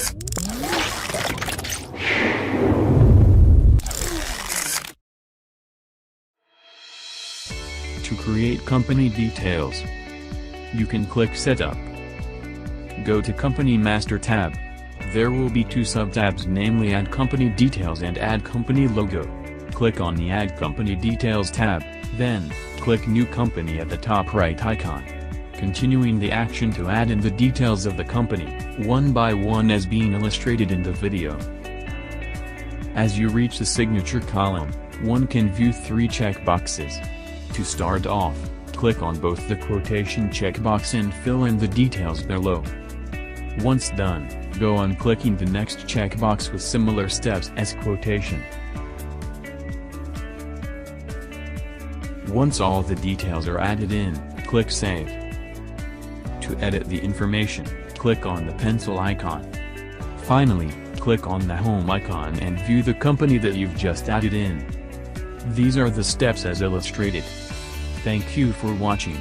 To create company details, you can click Setup. Go to Company Master tab. There will be two sub-tabs, namely Add Company Details and Add Company Logo. Click on the Add Company Details tab, then, click New Company at the top right icon. Continuing the action to add in the details of the company, one by one as being illustrated in the video. As you reach the signature column, one can view three checkboxes. To start off, click on both the quotation checkbox and fill in the details below. Once done, go on clicking the next checkbox with similar steps as quotation. Once all the details are added in, click Save. To edit the information, click on the pencil icon. Finally, click on the home icon and view the company that you've just added in. These are the steps as illustrated. Thank you for watching.